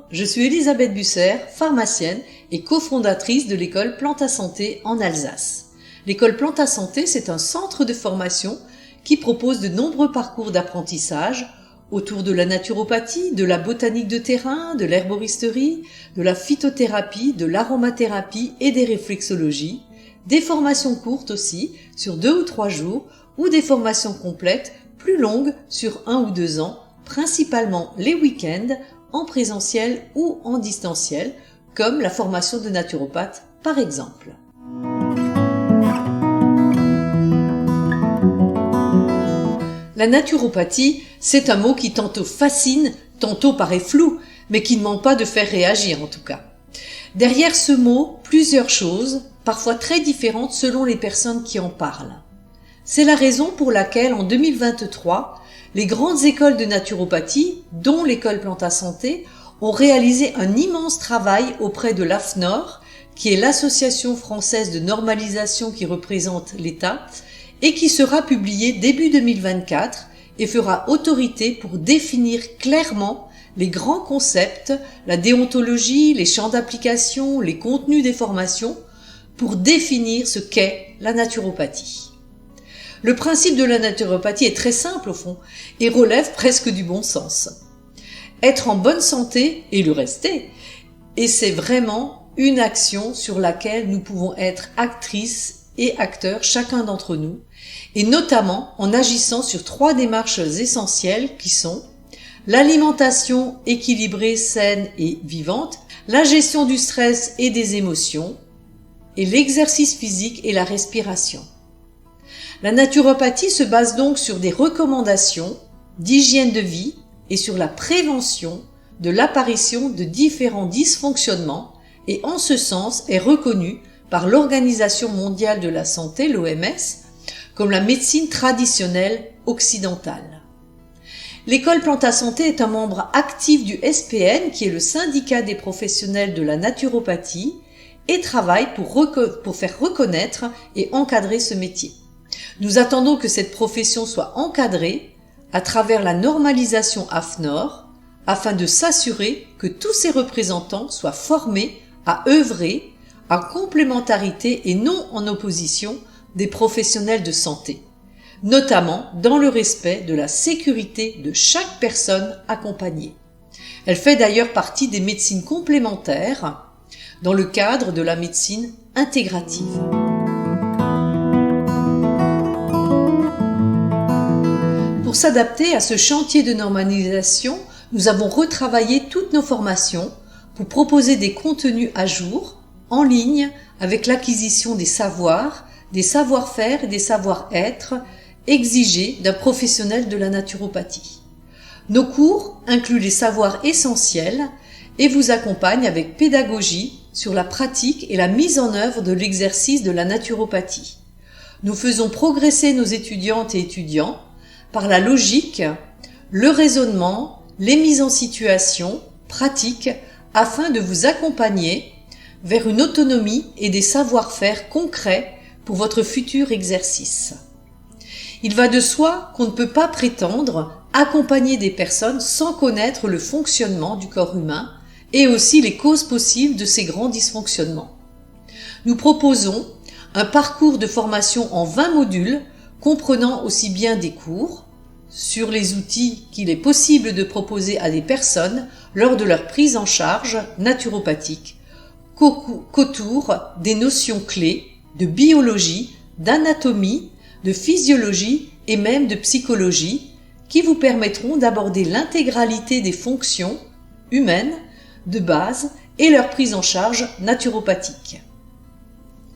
je suis Elisabeth Busser, pharmacienne et cofondatrice de l'école Planta Santé en Alsace. L'école Planta Santé, c'est un centre de formation qui propose de nombreux parcours d'apprentissage autour de la naturopathie, de la botanique de terrain, de l'herboristerie, de la phytothérapie, de l'aromathérapie et des réflexologies, des formations courtes aussi, sur 2 ou 3 jours, ou des formations complètes, plus longues, sur 1 ou 2 ans, principalement les week-ends, en présentiel ou en distanciel, comme la formation de naturopathe par exemple. La naturopathie, c'est un mot qui tantôt fascine, tantôt paraît flou, mais qui ne manque pas de faire réagir en tout cas. Derrière ce mot, plusieurs choses, parfois très différentes selon les personnes qui en parlent. C'est la raison pour laquelle en 2023, les grandes écoles de naturopathie, dont l'école Planta Santé, ont réalisé un immense travail auprès de l'AFNOR, qui est l'association française de normalisation qui représente l'État, et qui sera publié début 2024 et fera autorité pour définir clairement les grands concepts, la déontologie, les champs d'application, les contenus des formations, pour définir ce qu'est la naturopathie. Le principe de la naturopathie est très simple au fond et relève presque du bon sens. Être en bonne santé et le rester, et c'est vraiment une action sur laquelle nous pouvons être actrices et acteurs chacun d'entre nous, et notamment en agissant sur 3 démarches essentielles qui sont l'alimentation équilibrée, saine et vivante, la gestion du stress et des émotions, et l'exercice physique et la respiration. La naturopathie se base donc sur des recommandations d'hygiène de vie et sur la prévention de l'apparition de différents dysfonctionnements et en ce sens est reconnue par l'Organisation mondiale de la santé, l'OMS, comme la médecine traditionnelle occidentale. L'école Planta Santé est un membre actif du SPN, qui est le syndicat des professionnels de la naturopathie, et travaille pour faire reconnaître et encadrer ce métier. Nous attendons que cette profession soit encadrée à travers la normalisation AFNOR, afin de s'assurer que tous ses représentants soient formés à œuvrer en complémentarité et non en opposition des professionnels de santé, notamment dans le respect de la sécurité de chaque personne accompagnée. Elle fait d'ailleurs partie des médecines complémentaires dans le cadre de la médecine intégrative. Pour s'adapter à ce chantier de normalisation, nous avons retravaillé toutes nos formations pour proposer des contenus à jour, en ligne, avec l'acquisition des savoirs, des savoir-faire et des savoir-être exigés d'un professionnel de la naturopathie. Nos cours incluent les savoirs essentiels et vous accompagnent avec pédagogie sur la pratique et la mise en œuvre de l'exercice de la naturopathie. Nous faisons progresser nos étudiantes et étudiants par la logique, le raisonnement, les mises en situation, pratiques, afin de vous accompagner vers une autonomie et des savoir-faire concrets pour votre futur exercice. Il va de soi qu'on ne peut pas prétendre accompagner des personnes sans connaître le fonctionnement du corps humain et aussi les causes possibles de ces grands dysfonctionnements. Nous proposons un parcours de formation en 20 modules comprenant aussi bien des cours sur les outils qu'il est possible de proposer à des personnes lors de leur prise en charge naturopathique, qu'autour des notions clés de biologie, d'anatomie, de physiologie et même de psychologie qui vous permettront d'aborder l'intégralité des fonctions humaines de base et leur prise en charge naturopathique.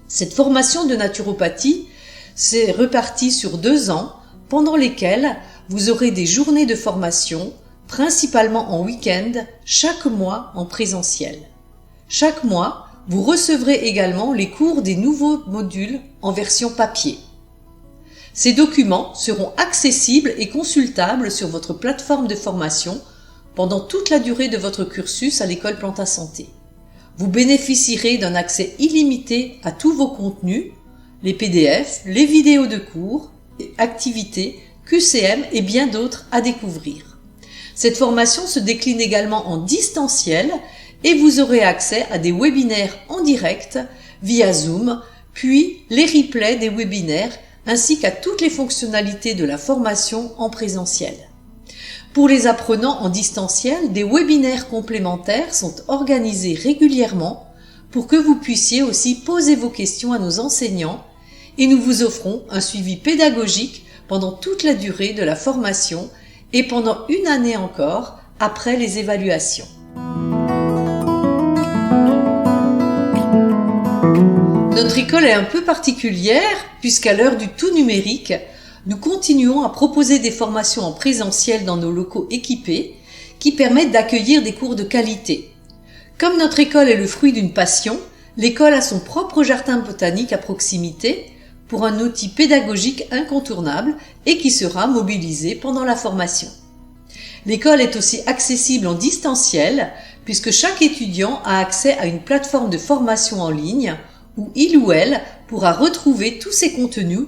Cette formation de naturopathie s'est répartie sur 2 ans pendant lesquels vous aurez des journées de formation, principalement en week-end, chaque mois en présentiel. Chaque mois, vous recevrez également les cours des nouveaux modules en version papier. Ces documents seront accessibles et consultables sur votre plateforme de formation pendant toute la durée de votre cursus à l'école Planta Santé. Vous bénéficierez d'un accès illimité à tous vos contenus, les PDF, les vidéos de cours, activités, QCM et bien d'autres à découvrir. Cette formation se décline également en distanciel et vous aurez accès à des webinaires en direct via Zoom, puis les replays des webinaires ainsi qu'à toutes les fonctionnalités de la formation en présentiel. Pour les apprenants en distanciel, des webinaires complémentaires sont organisés régulièrement pour que vous puissiez aussi poser vos questions à nos enseignants et nous vous offrons un suivi pédagogique pendant toute la durée de la formation et pendant une année encore après les évaluations. Notre école est un peu particulière puisqu'à l'heure du tout numérique, nous continuons à proposer des formations en présentiel dans nos locaux équipés qui permettent d'accueillir des cours de qualité. Comme notre école est le fruit d'une passion, l'école a son propre jardin botanique à proximité pour un outil pédagogique incontournable et qui sera mobilisé pendant la formation. L'école est aussi accessible en distanciel puisque chaque étudiant a accès à une plateforme de formation en ligne où il ou elle pourra retrouver tous ses contenus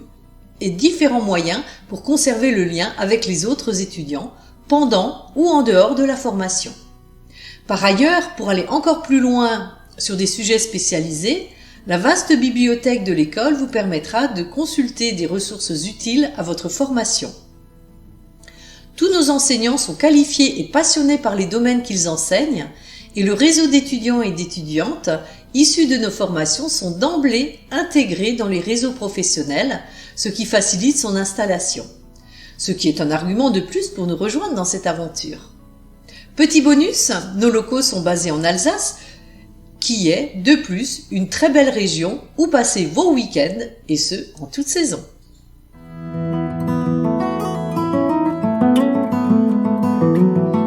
et différents moyens pour conserver le lien avec les autres étudiants pendant ou en dehors de la formation. Par ailleurs, pour aller encore plus loin sur des sujets spécialisés, la vaste bibliothèque de l'école vous permettra de consulter des ressources utiles à votre formation. Tous nos enseignants sont qualifiés et passionnés par les domaines qu'ils enseignent et le réseau d'étudiants et d'étudiantes issus de nos formations sont d'emblée intégrés dans les réseaux professionnels, ce qui facilite son installation. Ce qui est un argument de plus pour nous rejoindre dans cette aventure. Petit bonus, nos locaux sont basés en Alsace, qui est, de plus, une très belle région où passer vos week-ends, et ce, en toute saison.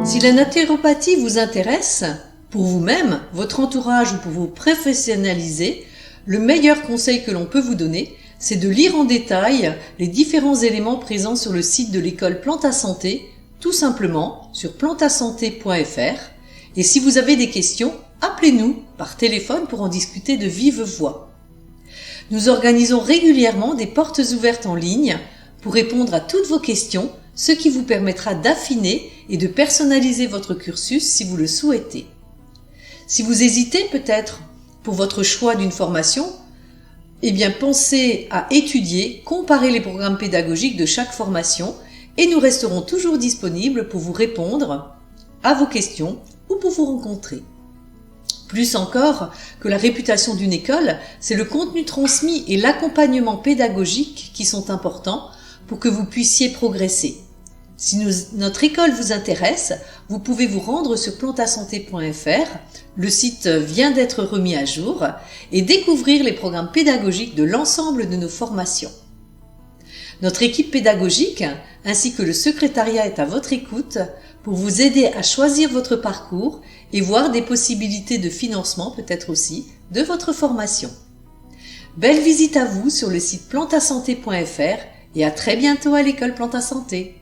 Si la naturopathie vous intéresse, pour vous-même, votre entourage ou pour vous professionnaliser, le meilleur conseil que l'on peut vous donner, c'est de lire en détail les différents éléments présents sur le site de l'école Planta Santé, tout simplement sur plantasanté.fr. Et si vous avez des questions, appelez-nous par téléphone pour en discuter de vive voix. Nous organisons régulièrement des portes ouvertes en ligne pour répondre à toutes vos questions, ce qui vous permettra d'affiner et de personnaliser votre cursus si vous le souhaitez. Si vous hésitez peut-être pour votre choix d'une formation, eh bien pensez à étudier, comparer les programmes pédagogiques de chaque formation et nous resterons toujours disponibles pour vous répondre à vos questions ou pour vous rencontrer. Plus encore que la réputation d'une école, c'est le contenu transmis et l'accompagnement pédagogique qui sont importants pour que vous puissiez progresser. Si notre école vous intéresse, vous pouvez vous rendre sur plantasanté.fr, le site vient d'être remis à jour, et découvrir les programmes pédagogiques de l'ensemble de nos formations. Notre équipe pédagogique ainsi que le secrétariat est à votre écoute pour vous aider à choisir votre parcours et voir des possibilités de financement peut-être aussi de votre formation. Belle visite à vous sur le site plantasanté.fr et à très bientôt à l'école Planta Santé.